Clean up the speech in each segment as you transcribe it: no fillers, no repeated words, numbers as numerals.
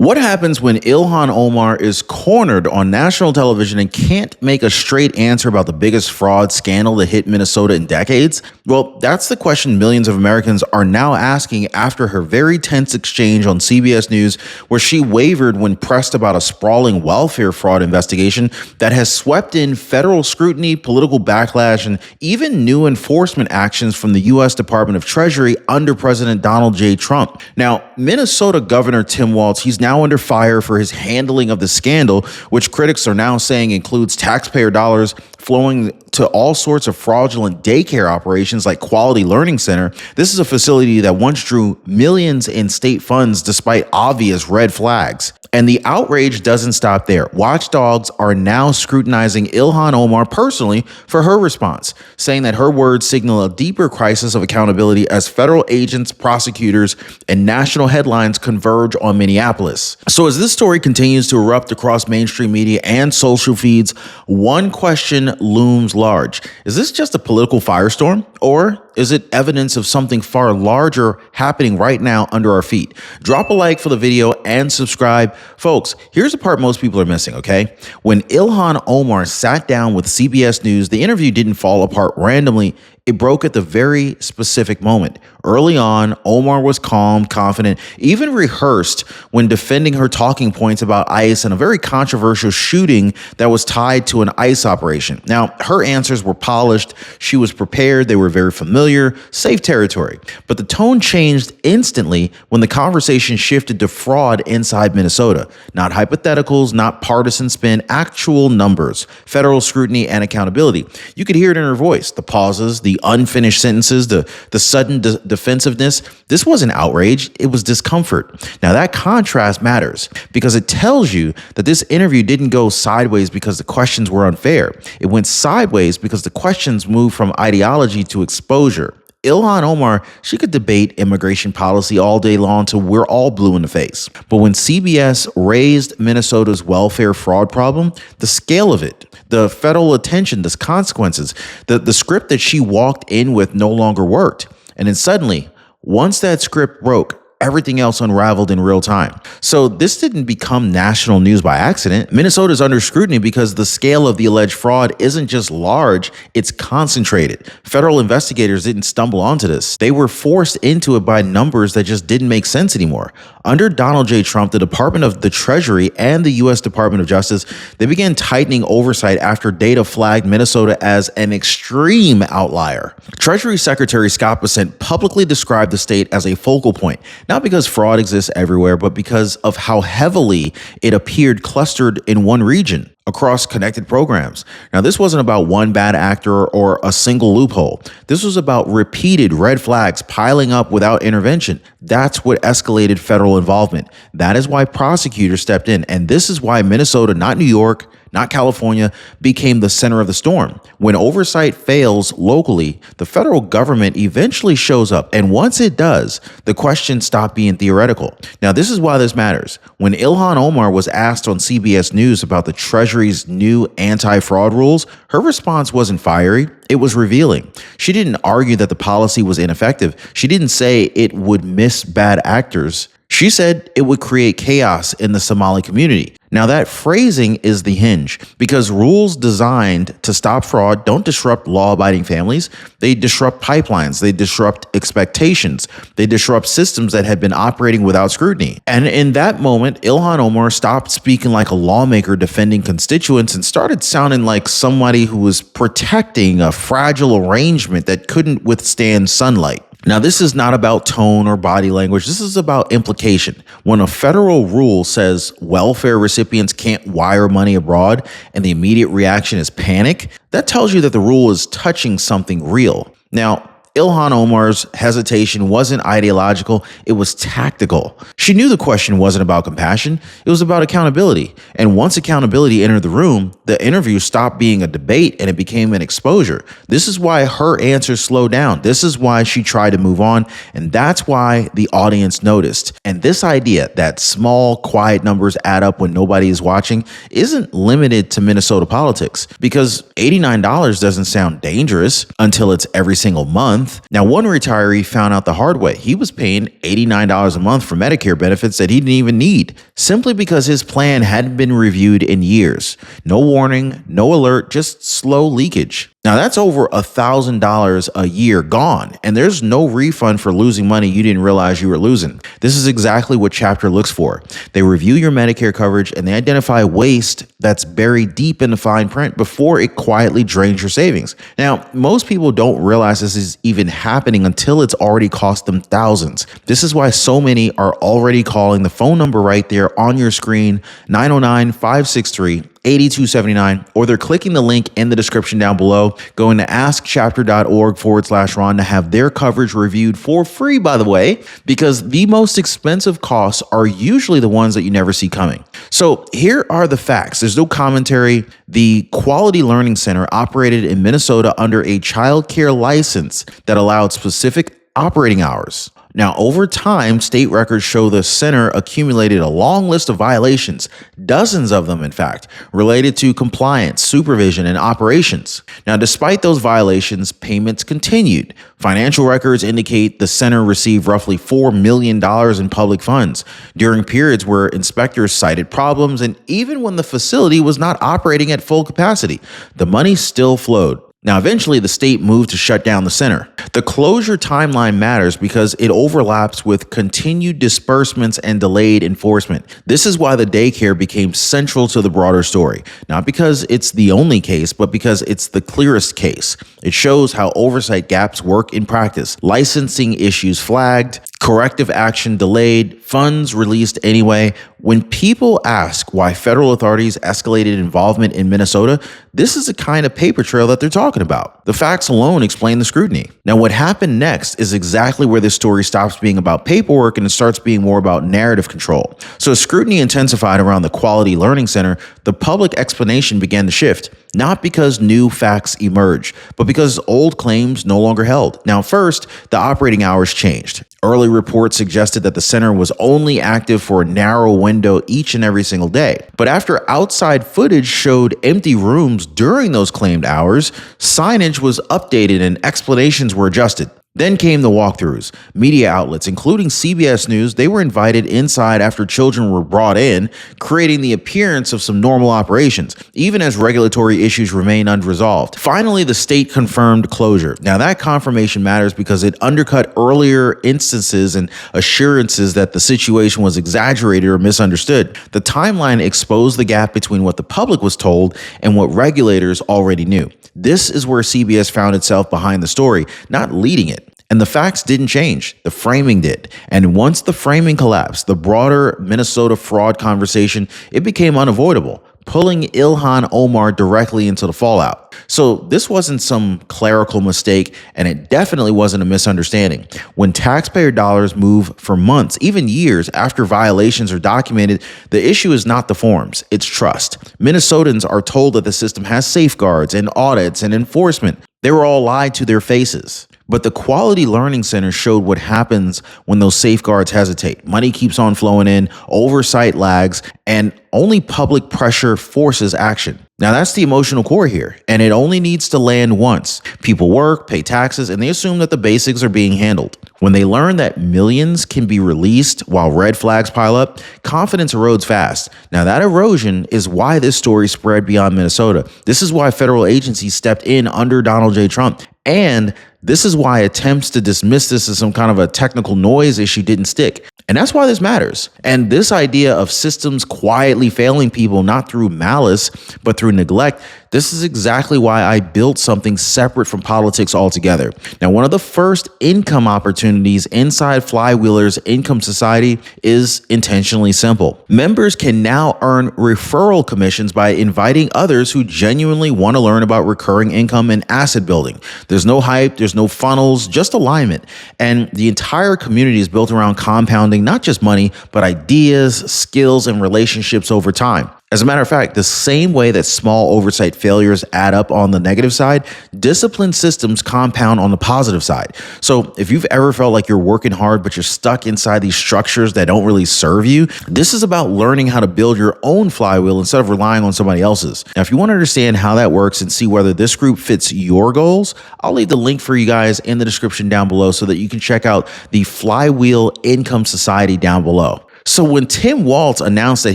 What happens when Ilhan Omar is cornered on national television and can't make a straight answer about the biggest fraud scandal that hit Minnesota in decades? Well, that's the question millions of Americans are now asking after her very tense exchange on CBS News, where she wavered when pressed about a sprawling welfare fraud investigation that has swept in federal scrutiny, political backlash, and even new enforcement actions from the U.S. Department of Treasury under President Donald J. Trump. Now, Minnesota Governor Tim Walz, he's now under fire for his handling of the scandal, which critics are now saying includes taxpayer dollars flowing to all sorts of fraudulent daycare operations like Quality Learning Center. This is a facility that once drew millions in state funds despite obvious red flags. And the outrage doesn't stop there. Watchdogs are now scrutinizing Ilhan Omar personally for her response, saying that her words signal a deeper crisis of accountability as federal agents, prosecutors, and national headlines converge on Minneapolis. So as this story continues to erupt across mainstream media and social feeds, one question looms large. Is this just a political firestorm, or is it evidence of something far larger happening right now under our feet? Drop a like for the video and subscribe. Folks, here's the part most people are missing, okay? When Ilhan Omar sat down with CBS News, the interview didn't fall apart randomly. It broke at the very specific moment. Early on, Omar was calm, confident, even rehearsed when defending her talking points about ICE and a very controversial shooting that was tied to an ICE operation. Now, her answers were polished. She was prepared. They were very familiar, safe territory. But the tone changed instantly when the conversation shifted to fraud inside Minnesota. Not hypotheticals, not partisan spin, actual numbers, federal scrutiny, and accountability. You could hear it in her voice, the pauses, the unfinished sentences, the sudden defensiveness. This wasn't outrage, it was discomfort. Now that contrast matters because it tells you that this interview didn't go sideways because the questions were unfair. It went sideways because the questions moved from ideology to exposure. Ilhan Omar, she could debate immigration policy all day long till we're all blue in the face. But when CBS raised Minnesota's welfare fraud problem, the scale of it, the federal attention, the consequences, the script that she walked in with no longer worked. And then suddenly, once that script broke, everything else unraveled in real time. So this didn't become national news by accident. Minnesota's under scrutiny because the scale of the alleged fraud isn't just large, it's concentrated. Federal investigators didn't stumble onto this. They were forced into it by numbers that just didn't make sense anymore. Under Donald J. Trump, the Department of the Treasury and the U.S. Department of Justice, they began tightening oversight after data flagged Minnesota as an extreme outlier. Treasury Secretary Scott Bessent publicly described the state as a focal point, not because fraud exists everywhere, but because of how heavily it appeared clustered in one region across connected programs. Now, this wasn't about one bad actor or a single loophole. This was about repeated red flags piling up without intervention. That's what escalated federal involvement. That is why prosecutors stepped in. And this is why Minnesota, not New York, not California, became the center of the storm. When oversight fails locally, the federal government eventually shows up. And once it does, the questions stop being theoretical. Now, this is why this matters. When Ilhan Omar was asked on CBS News about the Treasury's new anti-fraud rules, her response wasn't fiery. It was revealing. She didn't argue that the policy was ineffective. She didn't say it would miss bad actors. She said it would create chaos in the Somali community. Now that phrasing is the hinge, because rules designed to stop fraud don't disrupt law-abiding families. They disrupt pipelines. They disrupt expectations. They disrupt systems that had been operating without scrutiny. And in that moment, Ilhan Omar stopped speaking like a lawmaker defending constituents and started sounding like somebody who was protecting a fragile arrangement that couldn't withstand sunlight. Now, this is not about tone or body language. This is about implication. When a federal rule says welfare recipients can't wire money abroad and the immediate reaction is panic, that tells you that the rule is touching something real. Now, Ilhan Omar's hesitation wasn't ideological, it was tactical. She knew the question wasn't about compassion, it was about accountability. And once accountability entered the room, the interview stopped being a debate and it became an exposure. This is why her answers slowed down. This is why she tried to move on. And that's why the audience noticed. And this idea that small, quiet numbers add up when nobody is watching isn't limited to Minnesota politics, because $89 doesn't sound dangerous until it's every single month. month. Now, one retiree found out the hard way. He was paying $89 a month for Medicare benefits that he didn't even need, simply because his plan hadn't been reviewed in years. No warning, no alert, just slow leakage. Now, that's over $1,000 a year gone, and there's no refund for losing money you didn't realize you were losing. This is exactly what Chapter looks for. They review your Medicare coverage and they identify waste that's buried deep in the fine print before it quietly drains your savings. Now, most people don't realize this is even happening until it's already cost them thousands. This is why so many are already calling the phone number right there on your screen, 909-563-8279, or they're clicking the link in the description down below, going to askchapter.org/Ron to have their coverage reviewed for free, by the way, because the most expensive costs are usually the ones that you never see coming. So here are the facts. There's no commentary. The Quality Learning Center operated in Minnesota under a child care license that allowed specific operating hours. Now, over time, state records show the center accumulated a long list of violations, dozens of them, in fact, related to compliance, supervision, and operations. Now, despite those violations, payments continued. Financial records indicate the center received roughly $4 million in public funds during periods where inspectors cited problems, and even when the facility was not operating at full capacity, the money still flowed. Now, eventually, the state moved to shut down the center. The closure timeline matters because it overlaps with continued disbursements and delayed enforcement. This is why the daycare became central to the broader story, not because it's the only case, but because it's the clearest case. It shows how oversight gaps work in practice. Licensing issues flagged, corrective action delayed, funds released anyway. When people ask why federal authorities escalated involvement in Minnesota, this is the kind of paper trail that they're talking about. The facts alone explain the scrutiny. Now, what happened next is exactly where this story stops being about paperwork and it starts being more about narrative control. So as scrutiny intensified around the Quality Learning Center, the public explanation began to shift. Not because new facts emerged, but because old claims no longer held. Now, first, the operating hours changed. Early reports suggested that the center was only active for a narrow window each and every single day. But after outside footage showed empty rooms during those claimed hours, signage was updated and explanations were adjusted. Then came the walkthroughs. Media outlets, including CBS News, they were invited inside after children were brought in, creating the appearance of some normal operations, even as regulatory issues remain unresolved. Finally, the state confirmed closure. Now, that confirmation matters because it undercut earlier instances and assurances that the situation was exaggerated or misunderstood. The timeline exposed the gap between what the public was told and what regulators already knew. This is where CBS found itself behind the story, not leading it. And the facts didn't change. The framing did. And once the framing collapsed, the broader Minnesota fraud conversation, it became unavoidable, pulling Ilhan Omar directly into the fallout. So this wasn't some clerical mistake, and it definitely wasn't a misunderstanding. When taxpayer dollars move for months, even years after violations are documented, the issue is not the forms, it's trust. Minnesotans are told that the system has safeguards and audits and enforcement. They were all lied to their faces. But the Quality Learning Center showed what happens when those safeguards hesitate. Money keeps on flowing in, oversight lags, and only public pressure forces action. Now, that's the emotional core here, and it only needs to land once. People work, pay taxes, and they assume that the basics are being handled. When they learn that millions can be released while red flags pile up, confidence erodes fast. Now, that erosion is why this story spread beyond Minnesota. This is why federal agencies stepped in under Donald J. Trump. And this is why attempts to dismiss this as some kind of a technical noise issue didn't stick. And that's why this matters. And this idea of systems quietly failing people, not through malice, but through neglect, this is exactly why I built something separate from politics altogether. Now, one of the first income opportunities inside Flywheelers Income Society is intentionally simple. Members can now earn referral commissions by inviting others who genuinely want to learn about recurring income and asset building. There's no hype, there's no funnels, just alignment. And the entire community is built around compounding not just money, but ideas, skills, and relationships over time. As a matter of fact, the same way that small oversight failures add up on the negative side, disciplined systems compound on the positive side. So if you've ever felt like you're working hard, but you're stuck inside these structures that don't really serve you, this is about learning how to build your own flywheel instead of relying on somebody else's. Now, if you want to understand how that works and see whether this group fits your goals, I'll leave the link for you guys in the description down below so that you can check out the Flywheel Income Society down below. So when Tim Walz announced that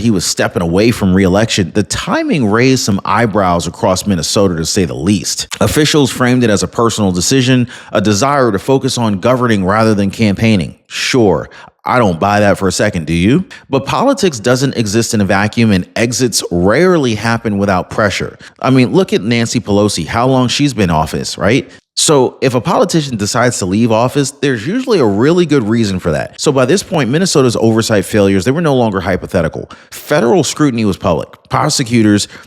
he was stepping away from re-election, the timing raised some eyebrows across Minnesota, to say the least. Officials framed it as a personal decision, a desire to focus on governing rather than campaigning. Sure, I don't buy that for a second, do you? But politics doesn't exist in a vacuum, and exits rarely happen without pressure. I mean, look at Nancy Pelosi, how long she's been in office, right? So if a politician decides to leave office, there's usually a really good reason for that. So by this point, Minnesota's oversight failures, they were no longer hypothetical. Federal scrutiny was public.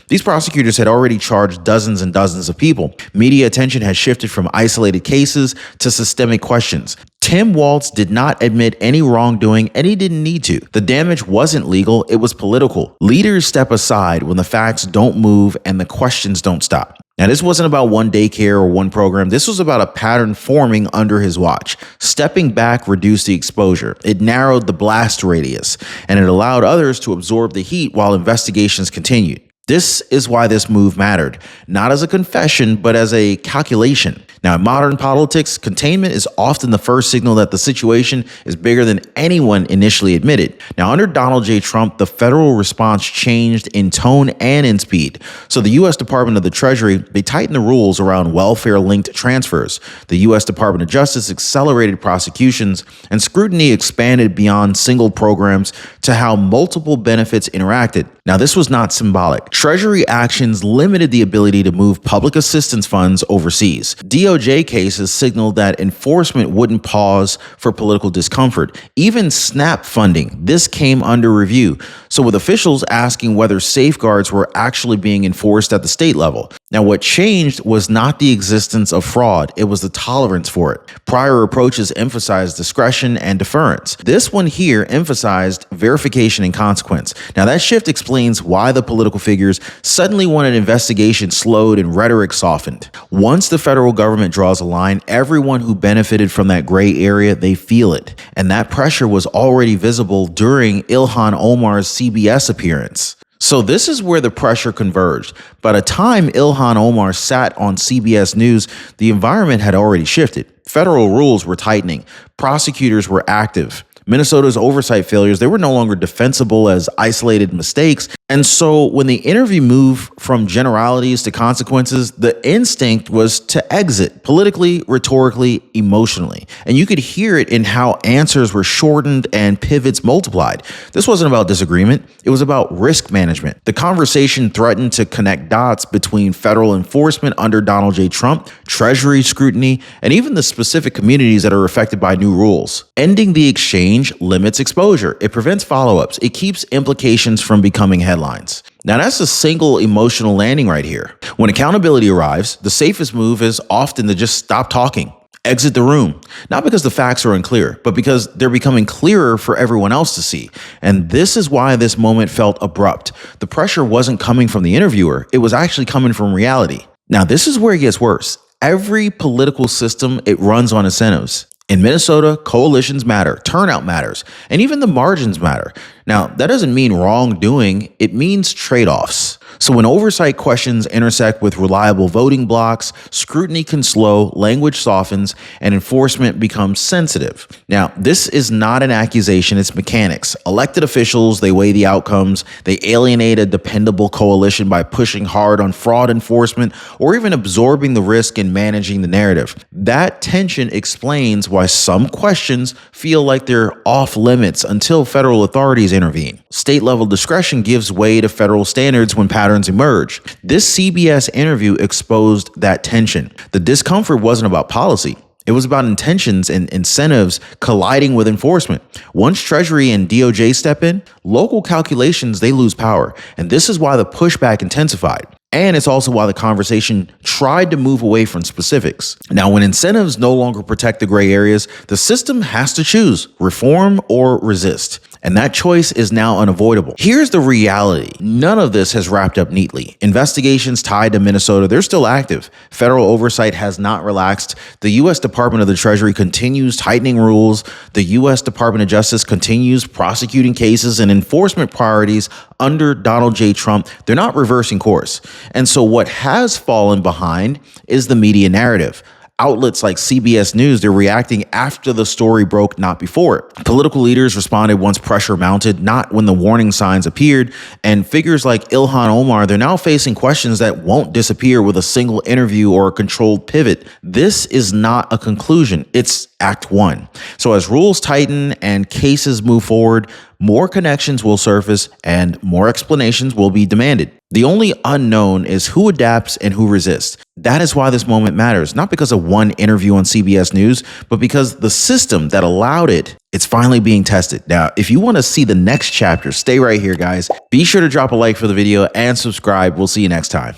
These prosecutors had already charged dozens and dozens of people. Media attention had shifted from isolated cases to systemic questions. Tim Walz did not admit any wrongdoing, and he didn't need to. The damage wasn't legal, it was political. Leaders step aside when the facts don't move and the questions don't stop. Now, this wasn't about one daycare or one program. This was about a pattern forming under his watch. Stepping back reduced the exposure. It narrowed the blast radius, and it allowed others to absorb the heat while investigations continued. This is why this move mattered, not as a confession, but as a calculation. Now, in modern politics, containment is often the first signal that the situation is bigger than anyone initially admitted. Now, under Donald J. Trump, the federal response changed in tone and in speed. So the U.S. Department of the Treasury, they tightened the rules around welfare-linked transfers. The U.S. Department of Justice accelerated prosecutions, and scrutiny expanded beyond single programs to how multiple benefits interacted. Now, this was not symbolic. Treasury actions limited the ability to move public assistance funds overseas. DOJ cases signaled that enforcement wouldn't pause for political discomfort. Even SNAP funding, this came under review. So with officials asking whether safeguards were actually being enforced at the state level. Now, what changed was not the existence of fraud, it was the tolerance for it. Prior approaches emphasized discretion and deference. This one here emphasized verification and consequence. Now, that shift explains why the political figures suddenly wanted investigation slowed and rhetoric softened. Once the federal government draws a line, everyone who benefited from that gray area, they feel it. And that pressure was already visible during Ilhan Omar's CBS appearance. So this is where the pressure converged. By the time Ilhan Omar sat on CBS News, the environment had already shifted. Federal rules were tightening. Prosecutors were active. Minnesota's oversight failures, they were no longer defensible as isolated mistakes. And so when the interview moved from generalities to consequences, the instinct was to exit politically, rhetorically, emotionally. And you could hear it in how answers were shortened and pivots multiplied. This wasn't about disagreement. It was about risk management. The conversation threatened to connect dots between federal enforcement under Donald J. Trump, Treasury scrutiny, and even the specific communities that are affected by new rules. Ending the exchange limits exposure. It prevents follow-ups. It keeps implications from becoming headlines. Now, that's a single emotional landing right here. When accountability arrives, the safest move is often to just stop talking, exit the room, not because the facts are unclear, but because they're becoming clearer for everyone else to see. And this is why this moment felt abrupt. The pressure wasn't coming from the interviewer. It was actually coming from reality. Now, this is where it gets worse. Every political system, it runs on incentives. In Minnesota, coalitions matter, turnout matters, and even the margins matter. Now, that doesn't mean wrongdoing, it means trade-offs. So when oversight questions intersect with reliable voting blocks, scrutiny can slow, language softens, and enforcement becomes sensitive. Now, this is not an accusation, it's mechanics. Elected officials, they weigh the outcomes, they alienate a dependable coalition by pushing hard on fraud enforcement or even absorbing the risk and managing the narrative. That tension explains why some questions feel like they're off limits until federal authorities intervene. State-level discretion gives way to federal standards when patterns emerge. This CBS interview exposed that tension. The discomfort wasn't about policy. It was about intentions and incentives colliding with enforcement. Once Treasury and DOJ step in, local calculations, they lose power. And this is why the pushback intensified. And it's also why the conversation tried to move away from specifics. Now, when incentives no longer protect the gray areas, the system has to choose reform or resist. And that choice is now unavoidable. Here's the reality. None of this has wrapped up neatly. Investigations tied to Minnesota, they're still active. Federal oversight has not relaxed. The U.S. Department of the Treasury continues tightening rules. The U.S. Department of Justice continues prosecuting cases, and enforcement priorities under Donald J. Trump, they're not reversing course. And so what has fallen behind is the media narrative. Outlets like CBS News, they're reacting after the story broke, not before it. Political leaders responded once pressure mounted, not when the warning signs appeared. And figures like Ilhan Omar, they're now facing questions that won't disappear with a single interview or a controlled pivot. This is not a conclusion. It's Act 1. So as rules tighten and cases move forward, more connections will surface and more explanations will be demanded. The only unknown is who adapts and who resists. That is why this moment matters, not because of one interview on CBS News, but because the system that allowed it, it's finally being tested. Now, if you want to see the next chapter, stay right here, guys. Be sure to drop a like for the video and subscribe. We'll see you next time.